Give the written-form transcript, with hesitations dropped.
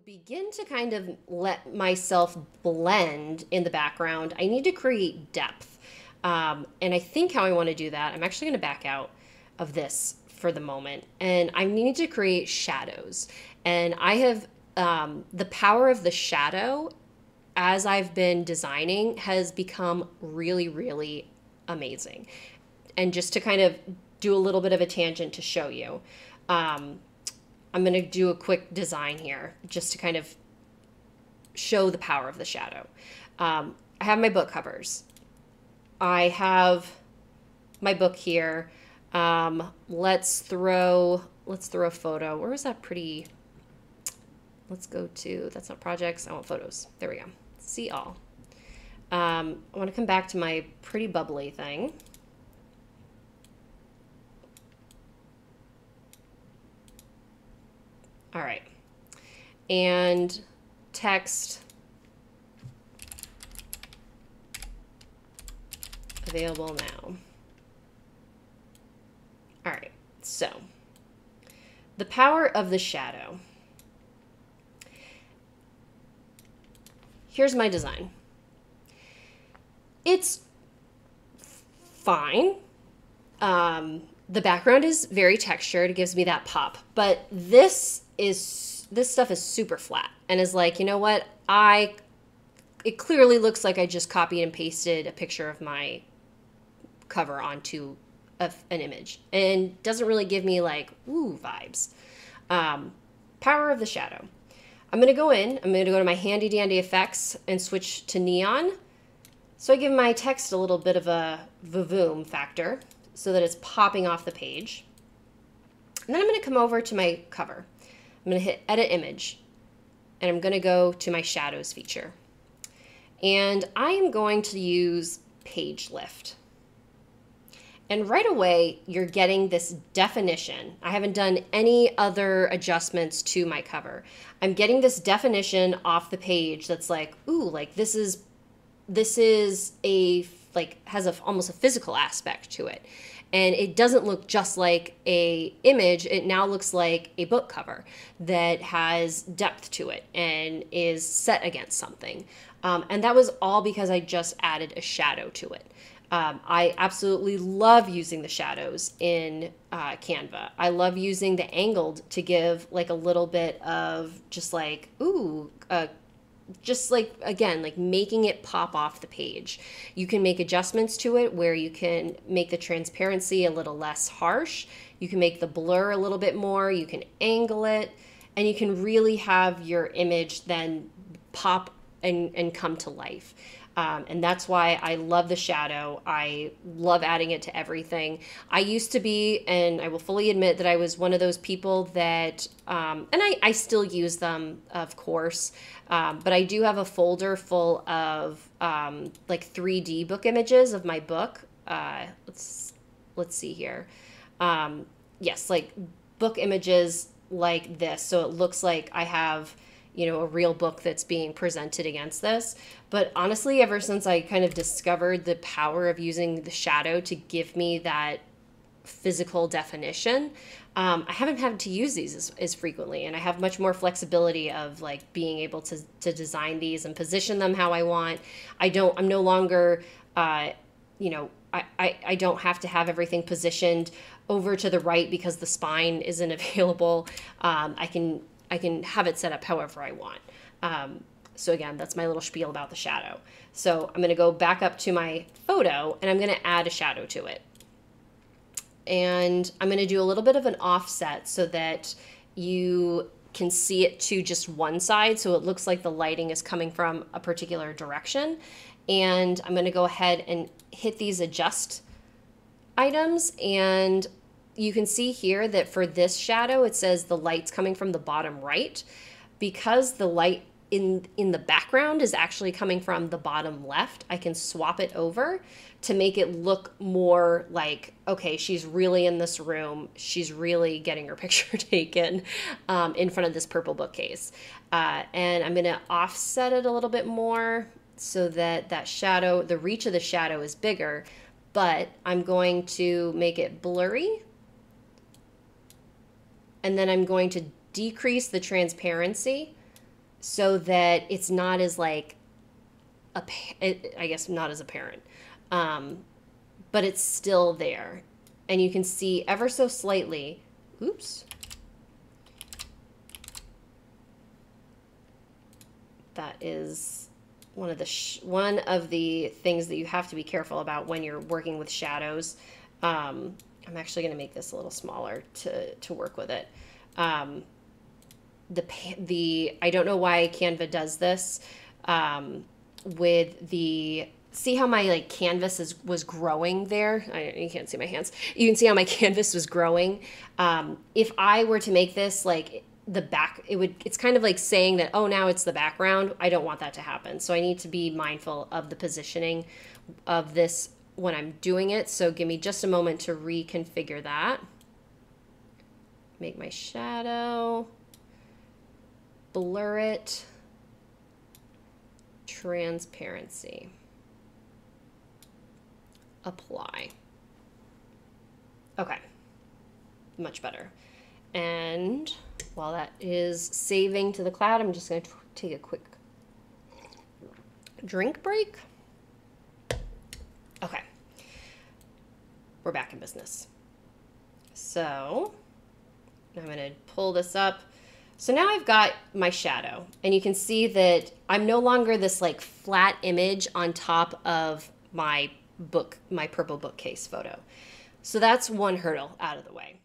begin to kind of let myself blend in the background, I need to create depth. And I think how I want to do that, I'm actually going to back out of this for the moment. And I need to create shadows. And I have the power of the shadow as I've been designing has become really, really amazing. And just to kind of do a little bit of a tangent to show you, I'm going to do a quick design here just to kind of show the power of the shadow. I have my book covers. I have my book here. Let's throw a photo. Where was that pretty? Let's go to, that's not projects. I want photos. There we go. See all. I want to come back to my pretty bubbly thing. All right. And text available now. All right. So the power of the shadow. Here's my design. It's fine. The background is very textured. It gives me that pop. But this stuff is super flat and is like, you know what? It clearly looks like I just copied and pasted a picture of my cover onto an image and doesn't really give me like, ooh, vibes. Power of the shadow. I'm going to go to my handy dandy effects and switch to neon. So I give my text a little bit of a vavoom factor so that it's popping off the page. And then I'm going to come over to my cover. I'm going to hit edit image and I'm going to go to my shadows feature. And I am going to use page lift. And right away, you're getting this definition. I haven't done any other adjustments to my cover. I'm getting this definition off the page that's like, ooh, like this is almost a physical aspect to it. And it doesn't look just like a image. It now looks like a book cover that has depth to it and is set against something. And that was all because I just added a shadow to it. I absolutely love using the shadows in Canva. I love using the angled to give like a little bit of just like, ooh, just like, again, like making it pop off the page. You can make adjustments to it where you can make the transparency a little less harsh. You can make the blur a little bit more. You can angle it and you can really have your image then pop and come to life. And that's why I love the shadow. I love adding it to everything. I used to be, and I will fully admit that I was one of those people that, and I still use them, of course, but I do have a folder full of like 3D book images of my book. Let's see here. Yes, like book images like this. So it looks like I have, you know, a real book that's being presented against this. But honestly, ever since I kind of discovered the power of using the shadow to give me that physical definition, I haven't had to use these as frequently. And I have much more flexibility of like being able to design these and position them how I want. I'm no longer, you know, I don't have to have everything positioned over to the right because the spine isn't available. I can have it set up however I want. So again, that's my little spiel about the shadow. So I'm going to go back up to my photo and I'm going to add a shadow to it. And I'm going to do a little bit of an offset so that you can see it to just one side. So it looks like the lighting is coming from a particular direction. And I'm going to go ahead and hit these adjust items. And you can see here that for this shadow, it says the light's coming from the bottom right because the light in the background is actually coming from the bottom left. I can swap it over to make it look more like, okay, she's really in this room. She's really getting her picture taken in front of this purple bookcase. And I'm going to offset it a little bit more so that that shadow, the reach of the shadow is bigger, but I'm going to make it blurry. And then I'm going to decrease the transparency so that it's not as like, I guess not as apparent. But it's still there. And you can see ever so slightly, oops, that is one of the things that you have to be careful about when you're working with shadows. I'm actually going to make this a little smaller to work with it. I don't know why Canva does this with the. See how my like canvas was growing there? You can't see my hands. You can see how my canvas was growing. If I were to make this like the back, it's kind of like saying that, oh, now it's the background. I don't want that to happen. So I need to be mindful of the positioning of this when I'm doing it. So give me just a moment to reconfigure that. Make my shadow, blur it, transparency. Apply. Okay, much better. And while that is saving to the cloud, I'm just going to take a quick drink break. Okay, we're back in business. So I'm going to pull this up. So now I've got my shadow, and you can see that I'm no longer this like flat image on top of my purple bookcase photo. So that's one hurdle out of the way.